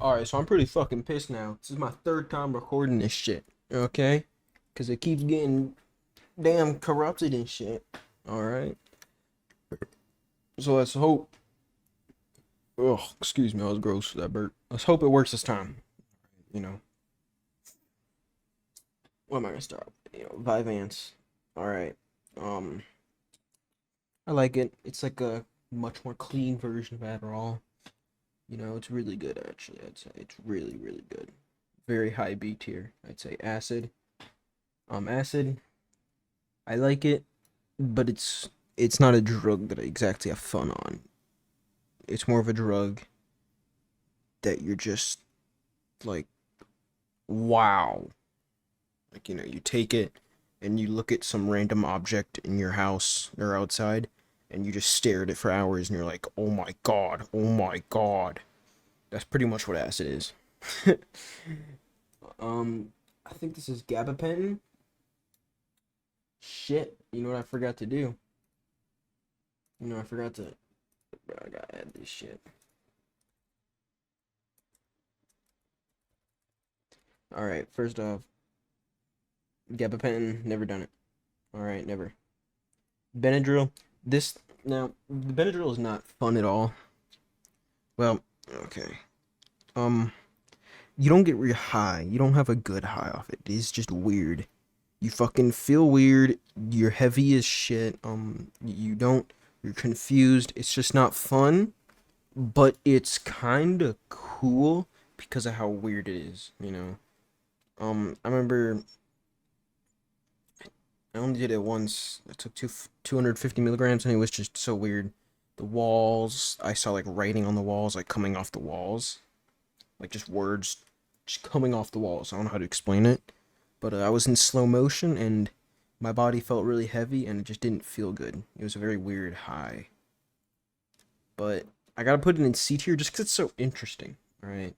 Alright, so I'm pretty fucking pissed now. This is my third time recording this shit, okay? Because it keeps getting damn corrupted and shit. Alright? So let's hope. Ugh, excuse me, I was gross for that burp. Let's hope it works this time. You know, what am I gonna start with? Vyvanse. Alright. Um, I like it. It's like a much more clean version of Adderall. It's really good actually. I'd say it's really, really good. Very high B tier. I'd say acid. Acid. I like it, but it's not a drug that I exactly have fun on. It's more of a drug that you're just like, wow. Like, you take it and you look at some random object in your house or outside and you just stare at it for hours and you're like, "Oh my god. Oh my god." That's pretty much what acid is. um I think this is gabapentin. Shit, you know what I forgot to do? I forgot to. Bro, I gotta add this shit. All right, first off, gabapentin, never done it. All right, never. Benadryl. This now, the Benadryl is not fun at all. Well, okay. Um, you don't get real high. You don't have a good high off it. It's just weird. You fucking feel weird. You're heavy as shit. You don't. You're confused. It's just not fun. But it's kind of cool because of how weird it is. I remember I only did it once. I took 250 milligrams, and it was just so weird. The walls, I saw like writing on the walls, like coming off the walls, like just words just coming off the walls. I don't know how to explain it, but I was in slow motion, and my body felt really heavy, and it just didn't feel good. It was a very weird high. But I gotta put it in C tier just because it's so interesting, right?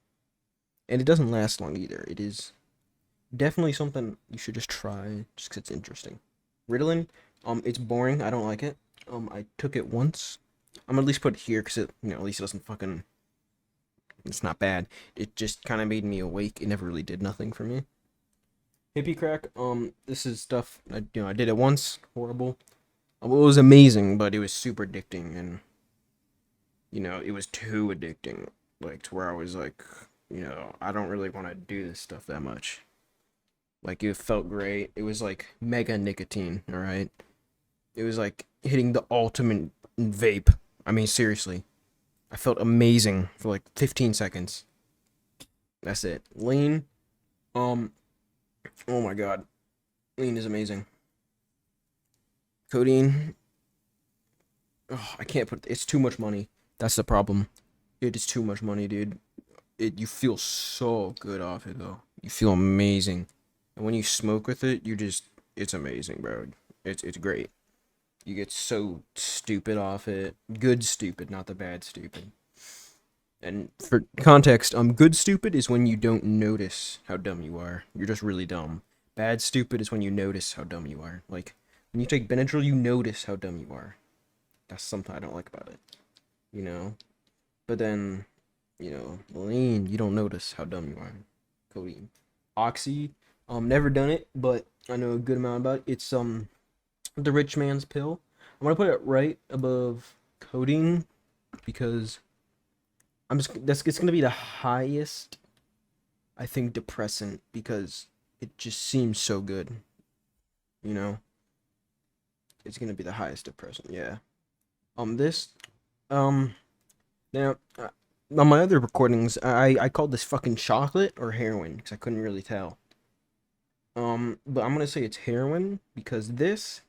And it doesn't last long either. It is definitely something you should just try just because it's interesting. Ritalin, it's boring. I don't like it. I took it once. I'm gonna at least put it here because at least it doesn't fucking. It's not bad. It just kind of made me awake. It never really did nothing for me. Hippie crack. This is stuff. I did it once. Horrible. It was amazing, but it was super addicting, and it was too addicting. Like to where I was like, I don't really want to do this stuff that much. Like it felt great. It was like mega nicotine, all right? It was like hitting the ultimate vape. I mean, seriously. I felt amazing for like 15 seconds. That's it. Lean, um, oh my god. Lean is amazing. Codeine, oh, I can't put it's too much money. That's the problem. It is too much money, dude. You feel so good off it though. You feel amazing. And when you smoke with it, it's amazing, bro. It's great. You get so stupid off it. Good stupid, not the bad stupid. And for context, good stupid is when you don't notice how dumb you are. You're just really dumb. Bad stupid is when you notice how dumb you are. Like when you take Benadryl, you notice how dumb you are. That's something I don't like about it. You know. But then, lean, you don't notice how dumb you are. Codeine, oxy, never done it, but I know a good amount about it. It's the rich man's pill. I'm gonna put it right above codeine because that's it's gonna be the highest I think depressant because it just seems so good. You know, it's gonna be the highest depressant. Yeah. This um now on my other recordings I called this fucking chocolate or heroin because I couldn't really tell. But I'm gonna say it's heroin because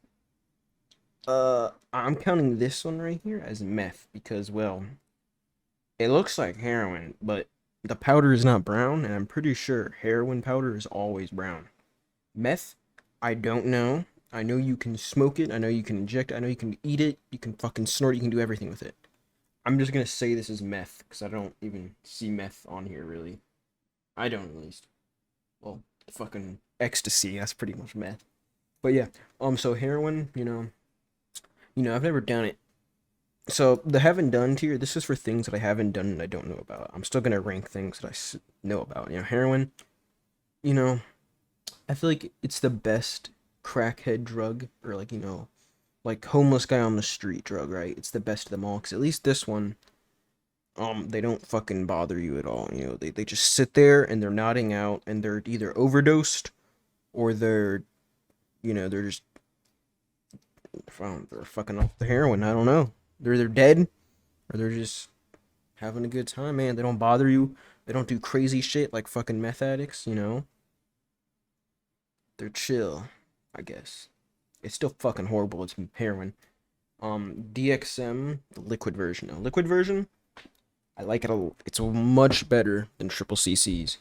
I'm counting this one right here as meth because well it looks like heroin, but the powder is not brown, and I'm pretty sure heroin powder is always brown. Meth, I don't know. I know you can smoke it, I know you can inject it, I know you can eat it, you can fucking snort it, you can do everything with it. I'm just gonna say this is meth, because I don't even see meth on here, really. I don't, at least. Well, fucking ecstasy, that's pretty much meth. But yeah, so heroin, I've never done it. So the haven't done tier, this is for things that I haven't done and I don't know about. I'm still gonna rank things that know about. You know, heroin. You know, I feel like it's the best crackhead drug, or like like homeless guy on the street drug, right? It's the best of them all. Cause at least this one, they don't fucking bother you at all. You know, they just sit there and they're nodding out, and they're either overdosed or they're just they're fucking off the heroin. I don't know. They're dead or they're just having a good time, man. They don't bother you. They don't do crazy shit like fucking meth addicts. You know, they're chill. I guess it's still fucking horrible. It's heroin. DXM, the liquid version. Now, liquid version, I like it. It's much better than triple CCs.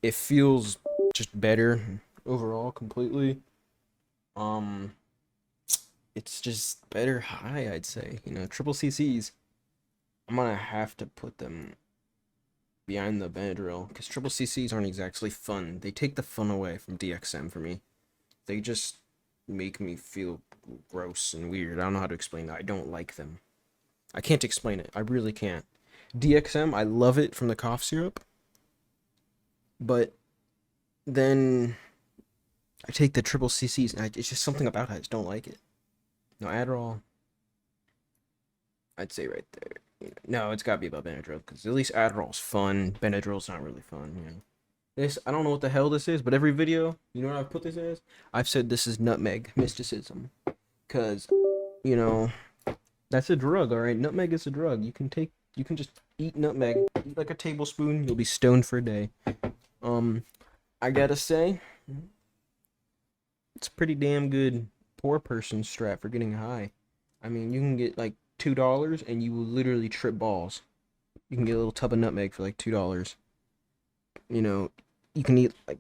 It feels just better overall, completely. Um, it's just better high, I'd say. You know, triple CCs. I'm gonna have to put them behind the Benadryl because triple CCs aren't exactly fun. They take the fun away from DXM for me. They just make me feel gross and weird. I don't know how to explain that. I don't like them. I can't explain it. I really can't. DXM, I love it from the cough syrup, but then I take the triple CCs and it's just something about it. I just don't like it. No, Adderall, I'd say right there. No, it's gotta be about Benadryl because at least Adderall's fun. Benadryl's not really fun. This, I don't know what the hell this is, but every video, you know what I've put this as? I've said this is nutmeg mysticism, cause that's a drug. All right, nutmeg is a drug. You can just eat nutmeg, eat like a tablespoon. You'll be stoned for a day. Um, I gotta say, it's a pretty damn good poor person strat for getting high. I mean, you can get like $2 and you will literally trip balls. You can get a little tub of nutmeg for like $2. You know, you can eat like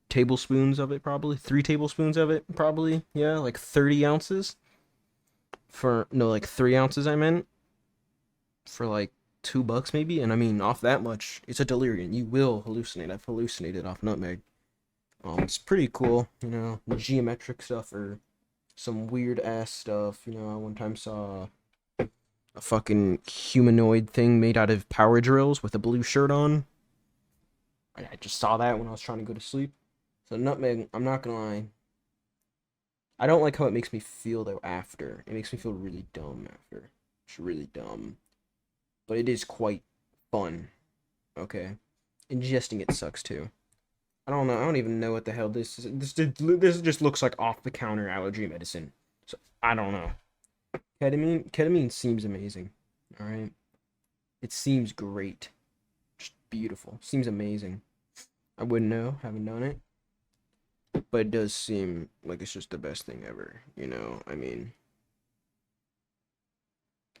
tablespoons of it, probably 3 tablespoons of it, probably. Yeah, like 30 ounces for no, like 3 ounces. I meant for like $2 maybe. And I mean, off that much, it's a delirium. You will hallucinate. I've hallucinated off nutmeg. It's pretty cool. Geometric stuff or some weird ass stuff. I one time saw a fucking humanoid thing made out of power drills with a blue shirt on. I just saw that when I was trying to go to sleep. So nutmeg, I'm not gonna lie. I don't like how it makes me feel though after. It makes me feel really dumb after. It's really dumb. But it is quite fun. Okay. Ingesting it sucks too. I don't know. I don't even know what the hell this is. This just looks like off the counter allergy medicine. So I don't know. Ketamine seems amazing. All right. It seems great. Just beautiful. Seems amazing. I wouldn't know. Haven't done it. But it does seem like it's just the best thing ever. I mean,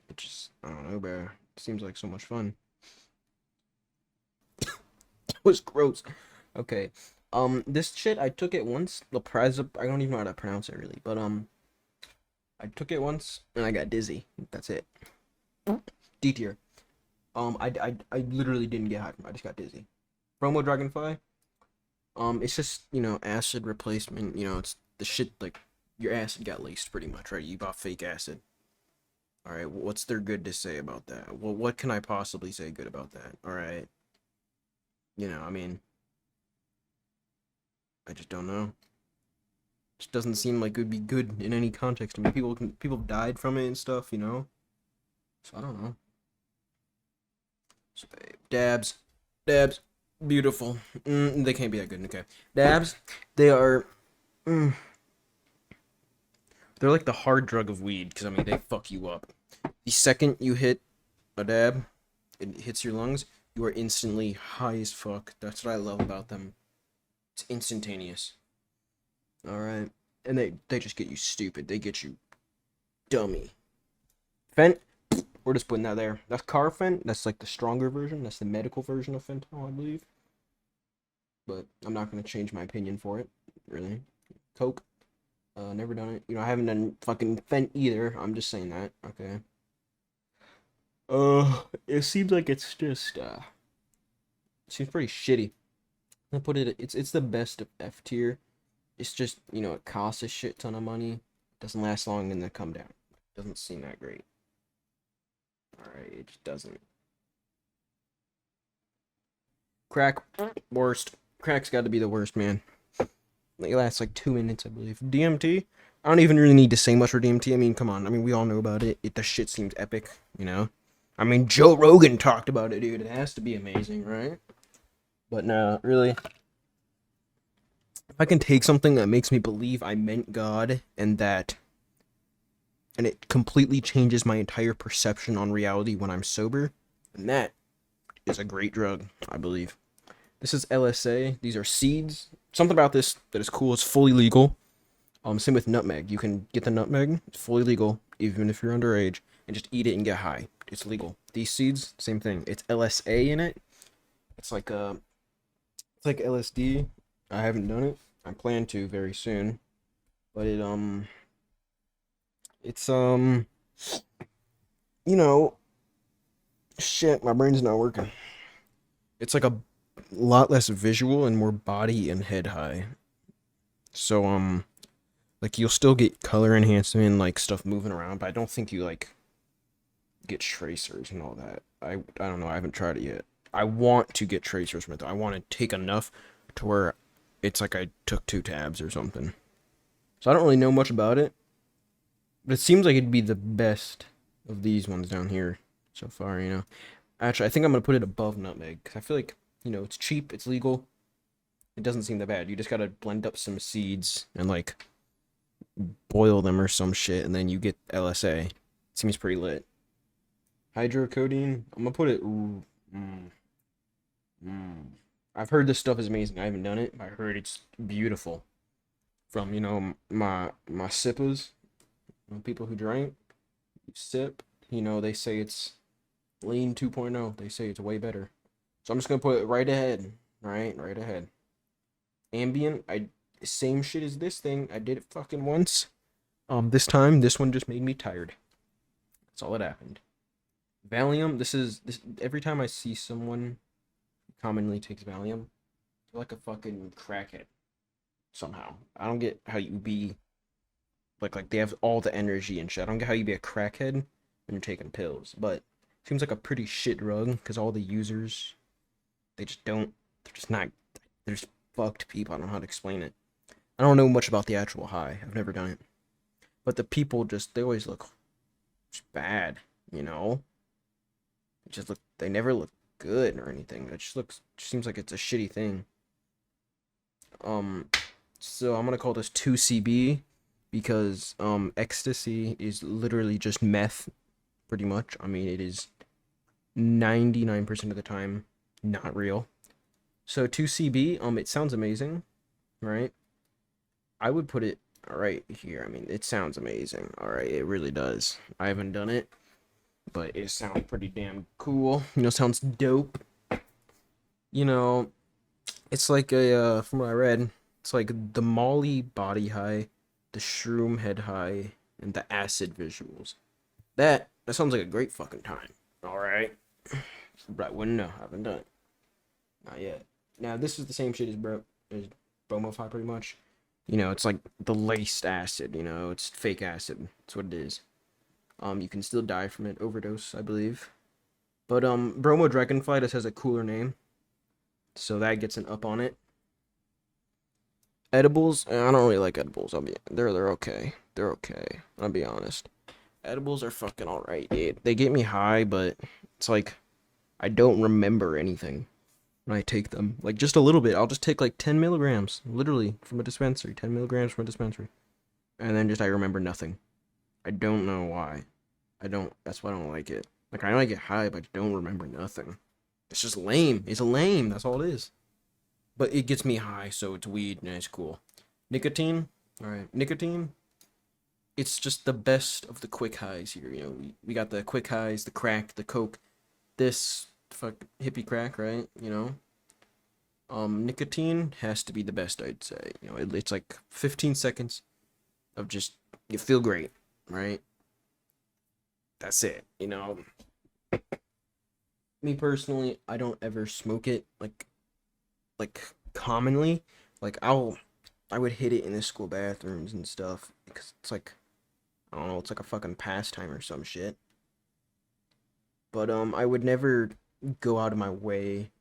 it just, I don't know, bro. It seems like so much fun. It was gross. Okay. This shit, I took it once. Loprazep, I don't even know how to pronounce it really, but I took it once and I got dizzy. That's it. D tier. I literally didn't get high from it. I just got dizzy. Promo Dragonfly. It's just acid replacement. It's the shit like your acid got laced pretty much, right? You bought fake acid. All right, what's there good to say about that? Well, what can I possibly say good about that? All right, I mean, I just don't know. Just doesn't seem like it would be good in any context. I mean, people died from it and stuff, So I don't know. So, dabs, beautiful. They can't be that good. Okay, dabs, they are. Mm, they're like the hard drug of weed because I mean they fuck you up. The second you hit a dab, it hits your lungs. You are instantly high as fuck. That's what I love about them. It's instantaneous. All right, and they just get you stupid. They get you dummy. Fent, we're just putting that there. That's Carfent. That's like the stronger version. That's the medical version of fentanyl, I believe. But I'm not gonna change my opinion for it. Really, Coke. Never done it. I haven't done fucking Fent either. I'm just saying that. Okay. It seems like it's just it seems pretty shitty. I put it. It's the best of F tier. It's just it costs a shit ton of money. Doesn't last long and then come down. Doesn't seem that great. Alright, it just doesn't. Crack, worst. Crack's got to be the worst, man. It lasts like 2 minutes, I believe. DMT, I don't even really need to say much for DMT. I mean, come on. I mean, we all know about it. The shit seems epic, you know? I mean, Joe Rogan talked about it, dude. It has to be amazing, right? But no, really. If I can take something that makes me believe I meant God and it completely changes my entire perception on reality when I'm sober, and that is a great drug, I believe. This is LSA. These are seeds. Something about this that is cool. It's fully legal. Same with nutmeg. You can get the nutmeg. It's fully legal, even if you're underage, and just eat it and get high. It's legal. These seeds, same thing. It's LSA in it. It's like LSD. I haven't done it. I plan to very soon, but it's you know, shit. My brain's not working. It's like a lot less visual and more body and head high. So like you'll still get color enhancement and like stuff moving around, but I don't think you like get tracers and all that. I don't know. I haven't tried it yet. I want to get tracers from it though. I want to take enough to where it's like I took 2 tabs or something. So I don't really know much about it, but it seems like it'd be the best of these ones down here so far. You know, actually, I think I'm gonna put it above nutmeg because I feel like it's cheap, it's legal, it doesn't seem that bad. You just gotta blend up some seeds and like boil them or some shit, and then you get LSA. It seems pretty lit. Hydrocodone, I'm gonna put it. I've heard this stuff is amazing. I haven't done it. I heard it's beautiful. From my sippers, people who drank, sip. They say it's lean 2.0. They say it's way better. So I'm just gonna put it right ahead. Right ahead. Ambient, same shit as this thing. I did it fucking once. This time, this one just made me tired. That's all that happened. Valium, this every time I see someone who commonly takes Valium, they're like a fucking crackhead. Somehow. I don't get how you be like they have all the energy and shit. I don't get how you be a crackhead when you're taking pills. But it seems like a pretty shit drug because all the users, they're just fucked people. I don't know how to explain it. I don't know much about the actual high. I've never done it. But the people they always look bad, they never look good or anything. It just seems like it's a shitty thing. So I'm gonna call this 2CB because ecstasy is literally just meth, pretty much. I mean, it is 99% of the time not real. So 2CB, it sounds amazing, right? I would put it right here. I mean, it sounds amazing. All right, it really does. I haven't done it, but it sounds pretty damn cool. Sounds dope. It's like from what I read, it's like the Molly body high, the shroom head high, and the acid visuals. That sounds like a great fucking time. All right, but I wouldn't know. I haven't done it. Not yet. Now this is the same shit as Bromify, pretty much. It's like the laced acid. It's fake acid. That's what it is. You can still die from it, overdose, I believe. But Bromo Dragonfly just has a cooler name, so that gets an up on it. Edibles, I don't really like edibles. They're okay. They're okay. I'll be honest. Edibles are fucking alright, dude. They get me high, but it's like I don't remember anything when I take them. Like just a little bit. I'll just take like 10 milligrams, literally from a dispensary. 10 milligrams from a dispensary, and then I remember nothing. I don't know why. That's why I don't like it. Like I know I get high, but I don't remember nothing. It's just lame. It's lame. That's all it is. But it gets me high, so it's weed and it's cool. Nicotine, all right. Nicotine, it's just the best of the quick highs here. We got the quick highs, the crack, the coke, this fuck hippie crack, right? Nicotine has to be the best, I'd say. It's like 15 seconds of just you feel great, right? That's it. Me personally, I don't ever smoke it like commonly. Like I would hit it in the school bathrooms and stuff because it's like I don't know, it's like a fucking pastime or some shit. But I would never go out of my way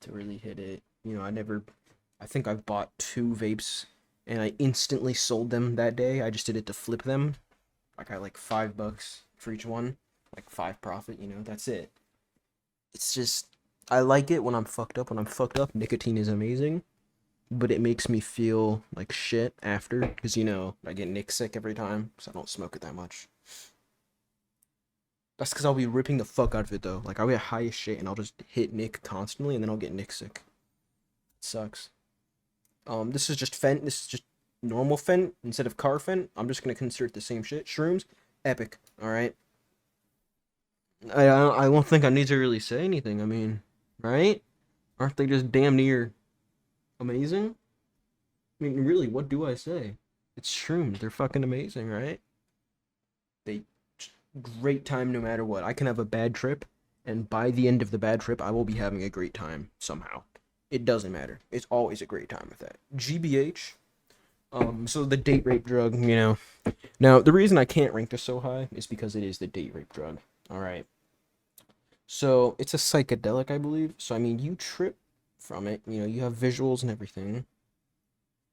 to really hit it. You know, I think I've bought 2 vapes and I instantly sold them that day. I just did it to flip them. I got like $5 for each one, like 5 profit, you know, that's it. It's just, I like it when I'm fucked up. When I'm fucked up, nicotine is amazing, but it makes me feel like shit after, because, you know, I get Nick sick every time, so I don't smoke it that much. That's because I'll be ripping the fuck out of it, though. Like, I'll get high as shit, and I'll just hit Nick constantly, and then I'll get Nick sick. It sucks. This is just Fent. This is just normal Fent instead of car Fent. I'm just gonna consider it the same shit. Shrooms, epic. All right. I don't think I need to really say anything. I mean, right? Aren't they just damn near amazing? I mean, really, what do I say? It's shrooms. They're fucking amazing, right? They great time no matter what. I can have a bad trip, and by the end of the bad trip, I will be having a great time somehow. It doesn't matter. It's always a great time with that. GBH. So the date rape drug, you know. Now, the reason I can't rank this so high is because it is the date rape drug. All right. So it's a psychedelic, I believe. So I mean, you trip from it. You know, you have visuals and everything.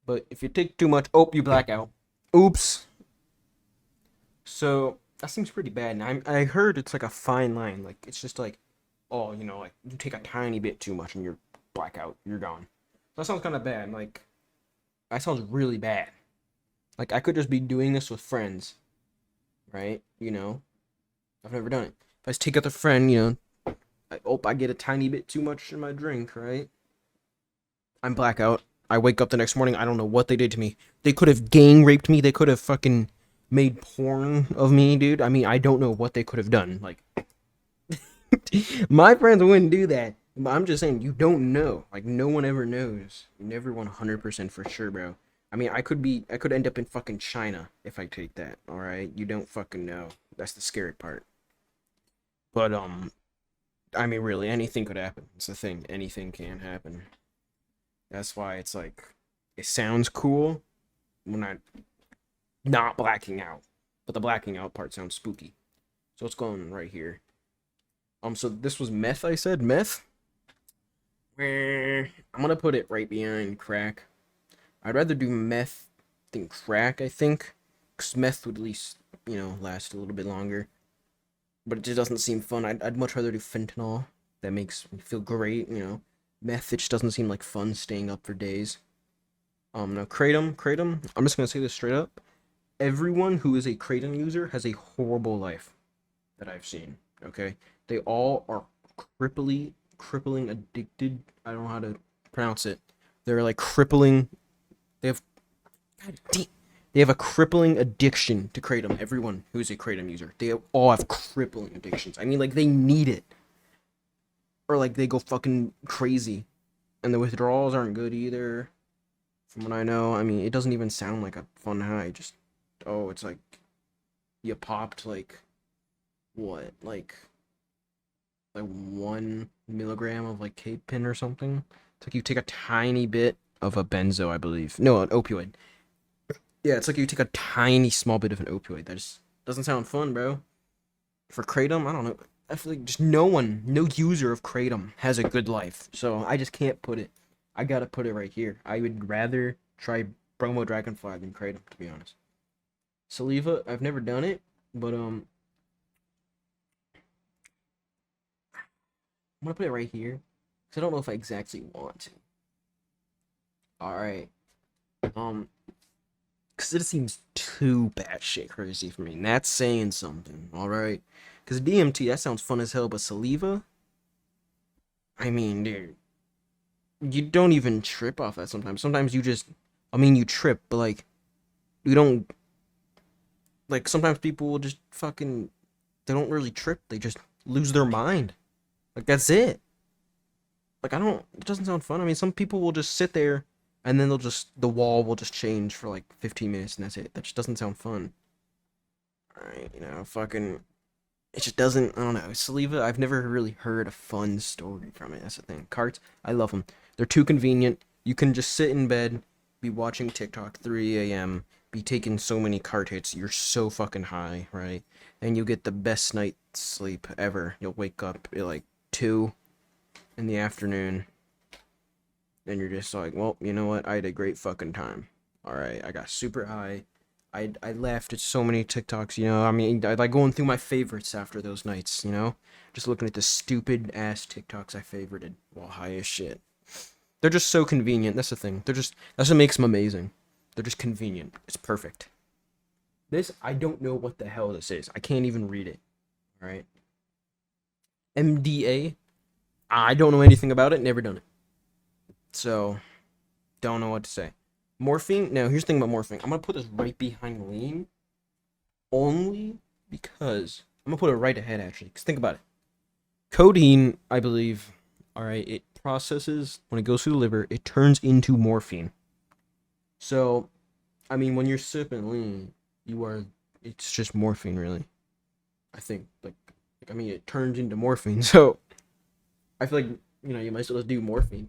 But if you take too much, oh, you black out. Oops. So that seems pretty bad. And I heard it's like a fine line. Like it's just like, oh, you know, like you take a tiny bit too much and you're blackout. You're gone. That sounds kind of bad. Like that sounds really bad. Like I could just be doing this with friends, right? You know, I've never done it. If I just take out a friend, you know, I get a tiny bit too much in my drink, right? I'm blackout. I wake up the next morning. I don't know what they did to me. They could have gang raped me. They could have fucking made porn of me, dude. I mean, I don't know what they could have done. Like, my friends wouldn't do that. But I'm just saying, you don't know. Like, no one ever knows. You never 100% for sure, bro. I mean, I could end up in fucking China if I take that, alright? You don't fucking know. That's the scary part. But, I mean, really, anything could happen. It's the thing. Anything can happen. That's why it's like, it sounds cool when I'm not blacking out. But the blacking out part sounds spooky. So it's going right here. So this was meth, I said? Meth? I'm gonna put it right behind crack. I'd rather do meth than crack, I think. Because meth would at least, you know, last a little bit longer. But it just doesn't seem fun. I'd much rather do fentanyl. That makes me feel great, you know. Meth, it just doesn't seem like fun staying up for days. Now, Kratom, I'm just gonna say this straight up. Everyone who is a Kratom user has a horrible life that I've seen, okay? They all are crippling addicted. I don't know how to pronounce it. They're like crippling. They have, God damn, they have a crippling addiction to Kratom. Everyone who's a Kratom user, they all have crippling addictions. I mean, like they need it, or like they go fucking crazy, and the withdrawals aren't good either. From what I know, I mean, it doesn't even sound like a fun high. Just it's like you popped like what, like 1 milligram of like Cape Pin or something. It's like you take a tiny bit of a benzo, I believe. No, an opioid. Yeah, it's like you take a tiny small bit of an opioid. That just doesn't sound fun, bro. For Kratom, I don't know. I feel like just no user of Kratom has a good life. So I just can't put it. I gotta put it right here. I would rather try Bromo Dragonfly than Kratom, to be honest. Saliva, I've never done it, but I'm gonna put it right here. Cause I don't know if I exactly want to. Alright. Cause it seems too batshit crazy for me. And that's saying something, alright? Cause DMT, that sounds fun as hell, but Saliva? I mean, dude. You don't even trip off that sometimes. Sometimes you just, I mean, you trip, but like, you don't, like, sometimes people will just fucking, they don't really trip. They just lose their mind. Like, that's it. Like, it doesn't sound fun. I mean, some people will just sit there and then the wall will just change for like 15 minutes and that's it. That just doesn't sound fun. Alright, you know, fucking, it just doesn't, I don't know. Saliva, I've never really heard a fun story from it. That's the thing. Carts, I love them. They're too convenient. You can just sit in bed, be watching TikTok 3 a.m., be taking so many cart hits, you're so fucking high, right? And you get the best night's sleep ever. You'll wake up at like 2 in the afternoon, and you're just like, well, you know what? I had a great fucking time. Alright, I got super high. I laughed at so many TikToks, you know? I mean, I like going through my favorites after those nights, you know? Just looking at the stupid ass TikToks I favorited while high as shit. They're just so convenient. That's the thing. That's what makes them amazing. They're just convenient. It's perfect. This, I don't know what the hell this is. I can't even read it. Alright? MDA. I don't know anything about it. Never done it. So, don't know what to say. Morphine. Now, here's the thing about morphine. I'm going to put this right behind lean. Only because... I'm going to put it right ahead, actually. Because think about it. Codeine, I believe... Alright, it processes... When it goes through the liver, it turns into morphine. So, I mean, when you're sipping lean, it's just morphine, really. I think, I mean, it turns into morphine, so I feel like, you know, you might as well just do morphine.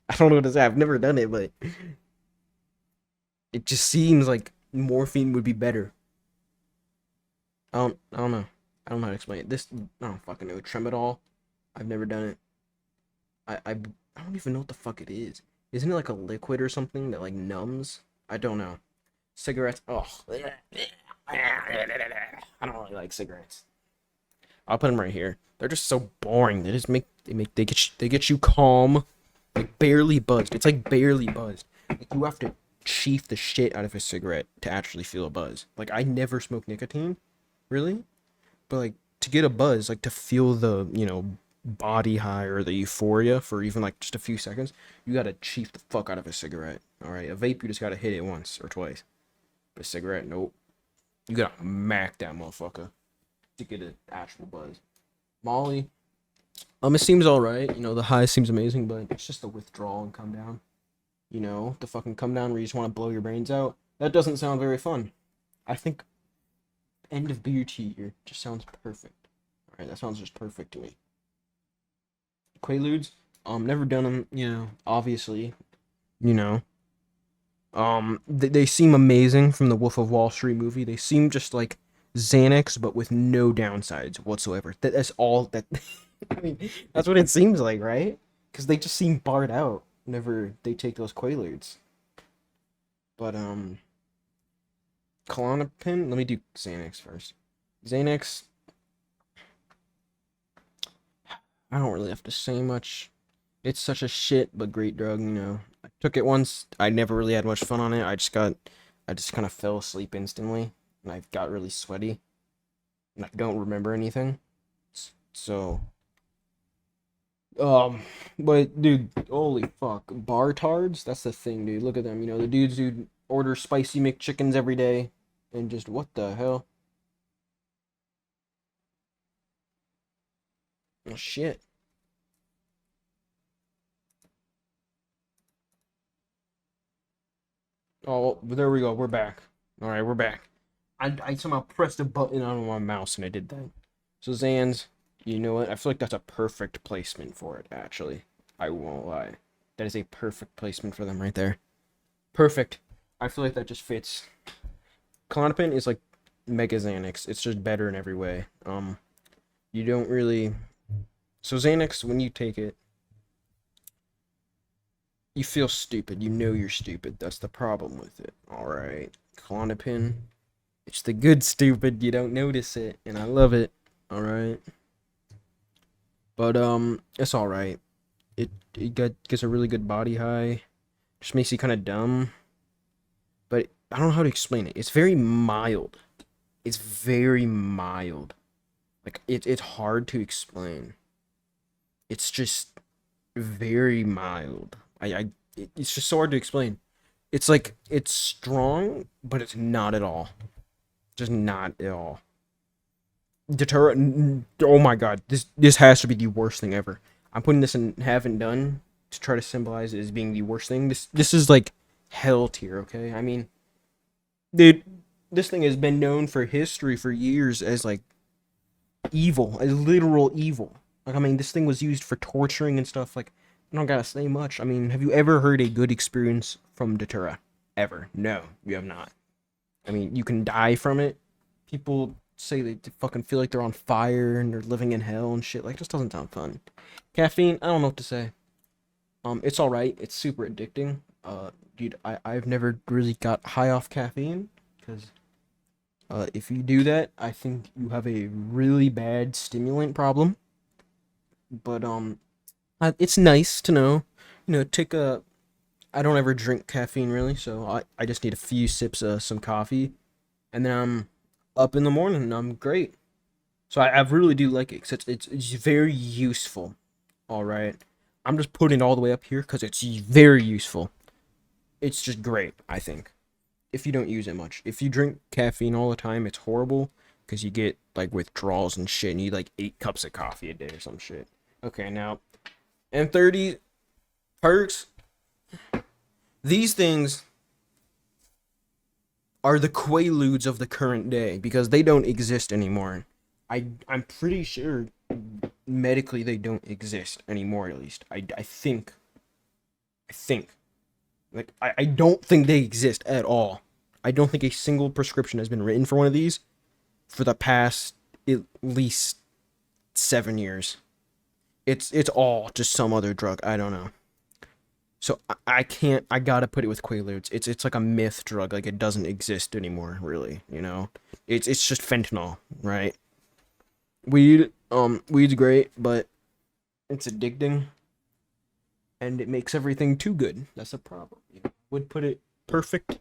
I don't know what to say. I've never done it, but it just seems like morphine would be better. I don't know. I don't know how to explain it. I don't fucking know. Tramadol. I've never done it. I don't even know what the fuck it is. Isn't it like a liquid or something that like numbs? I don't know. Cigarettes. Oh, I don't really like cigarettes. I'll put them right here. They're just so boring. They get you calm, like barely buzzed. It's like barely buzzed. Like you have to chief the shit out of a cigarette to actually feel a buzz. Like I never smoke nicotine, really, but like to get a buzz, like to feel the, you know, body high or the euphoria for even like just a few seconds, you gotta chief the fuck out of a cigarette. All right, a vape, you just gotta hit it once or twice. But a cigarette, nope. You gotta mac that motherfucker to get an actual buzz. Molly, it seems alright. You know, the high seems amazing, but it's just the withdrawal and come down. You know, the fucking come down where you just want to blow your brains out. That doesn't sound very fun. I think end of beer tier just sounds perfect. Alright, that sounds just perfect to me. Quaaludes, never done them, you know, obviously, you know. They seem amazing from the Wolf of Wall Street movie. They seem just like Xanax, but with no downsides whatsoever. That's all that... I mean, that's what it seems like, right? Because they just seem barred out whenever they take those Quaaludes. But, Klonopin, let me do Xanax first. Xanax... I don't really have to say much. It's such a shit but great drug, you know. I took it once. I never really had much fun on it. I just kind of fell asleep instantly, and I got really sweaty, and I don't remember anything. So, but dude, holy fuck, bartards. That's the thing, dude. Look at them. You know, the dudes who order spicy McChickens every day, and just what the hell? Oh shit. Oh, there we go. We're back. All right, we're back. I somehow pressed a button on my mouse and I did that. So Zans, you know what? I feel like that's a perfect placement for it. Actually, I won't lie. That is a perfect placement for them right there. Perfect. I feel like that just fits. Klonopin is like Mega Xanax. It's just better in every way. You don't really. So Xanax, when you take it, you feel stupid. You know you're stupid. That's the problem with it. Alright. Klonopin. It's the good stupid. You don't notice it. And I love it. Alright. But, it's alright. It gets a really good body high. Just makes you kind of dumb. But I don't know how to explain it. It's very mild. It's very mild. Like, it's hard to explain. It's just very mild. It's just so hard to explain. It's like, it's strong, but it's not at all. Just not at all. Datura, oh my god, this has to be the worst thing ever. I'm putting this in haven't done to try to symbolize it as being the worst thing. This is like hell tier, okay? I mean, dude, this thing has been known for history for years as like evil, as literal evil. Like, I mean, this thing was used for torturing and stuff. Like, I don't gotta say much. I mean, have you ever heard a good experience from Datura? ever. No, you have not. I mean, you can die from it. People say they fucking feel like they're on fire and they're living in hell and shit. Like, just doesn't sound fun. Caffeine, I don't know what to say. It's all right. It's super addicting. Dude, I've never really got high off caffeine because if you do that, I think you have a really bad stimulant problem. But it's nice to know. Take a. I don't ever drink caffeine really, so I just need a few sips of some coffee, and then I'm up in the morning and I'm great. So I really do like it because it's very useful. All right, I'm just putting it all the way up here because it's very useful. It's just great, I think. If you don't use it much. If you drink caffeine all the time, it's horrible because you get like withdrawals and shit. And you need like 8 cups of coffee a day or some shit. Okay, now M30 perks. These things are the Quaaludes of the current day because they don't exist anymore. I'm pretty sure medically they don't exist anymore. At least I think. Like, I don't think they exist at all. I don't think a single prescription has been written for one of these for the past at least 7 years. It's all just some other drug. I don't know. So I can't. I gotta put it with Quaaludes. It's like a myth drug. Like, it doesn't exist anymore. Really, It's just fentanyl, right? Weed's great, but it's addicting, and it makes everything too good. That's a problem. Would put it perfect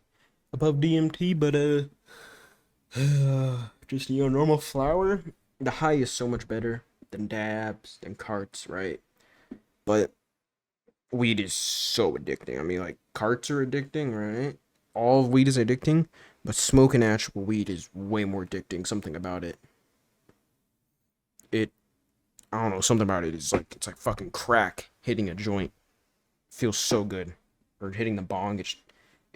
above DMT, but just normal flower. The high is so much better than dabs, than carts, right? But weed is so addicting. I mean, like, carts are addicting, right? All of weed is addicting, but smoking actual weed is way more addicting. Something about it. I don't know, something about it is like, it's like fucking crack hitting a joint. Feels so good. Or hitting the bong, it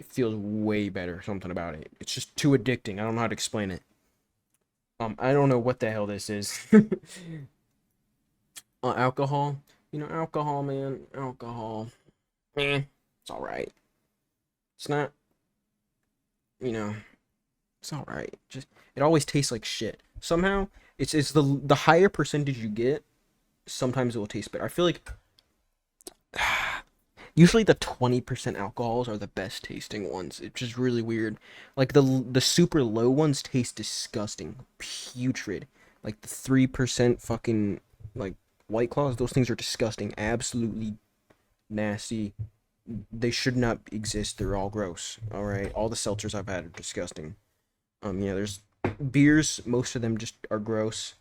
feels way better. Something about it. It's just too addicting. I don't know how to explain it. I don't know what the hell this is. Alcohol. Alcohol, man. Alcohol. It's alright. It's not, you know, it's alright. Just, it always tastes like shit. Somehow, it's the higher percentage you get, sometimes it will taste better. I feel like usually the 20% alcohols are the best tasting ones. It's just really weird. Like, the super low ones taste disgusting, putrid. Like the 3% fucking, like, White Claws, those things are disgusting, absolutely nasty. They should not exist. They're all gross. All right, all the seltzers I've had are disgusting. There's beers. Most of them just are gross.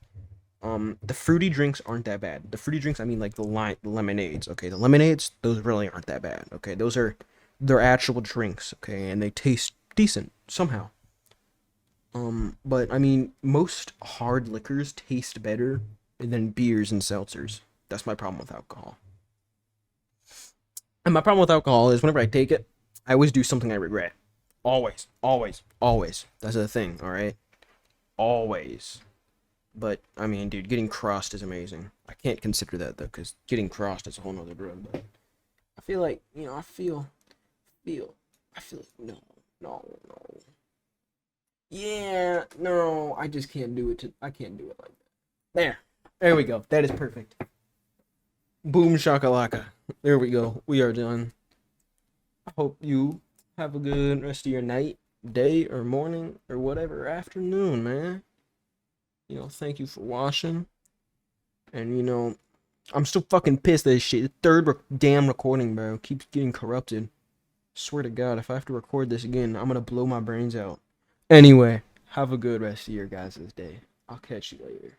The fruity drinks aren't that bad. The fruity drinks, I mean, like the lemonades. Okay, the lemonades, those really aren't that bad. Okay, they're actual drinks. Okay, and they taste decent somehow. But I mean, most hard liquors taste better than beers and seltzers. That's my problem with alcohol. And my problem with alcohol is whenever I take it, I always do something I regret. Always, always, always. That's the thing. All right, always. But I mean, dude, getting crossed is amazing. I can't consider that though, because getting crossed is a whole nother drug. But I feel like, I feel like, no. Yeah, no, I just can't do it. I can't do it like that. There we go. That is perfect. Boom shakalaka. There we go. We are done. I hope you have a good rest of your night, day, or morning, or whatever, afternoon, man. Thank you for watching. And, I'm still fucking pissed at this shit. The third damn recording, bro, keeps getting corrupted. Swear to God, if I have to record this again, I'm gonna blow my brains out. Anyway, have a good rest of your guys' day. I'll catch you later.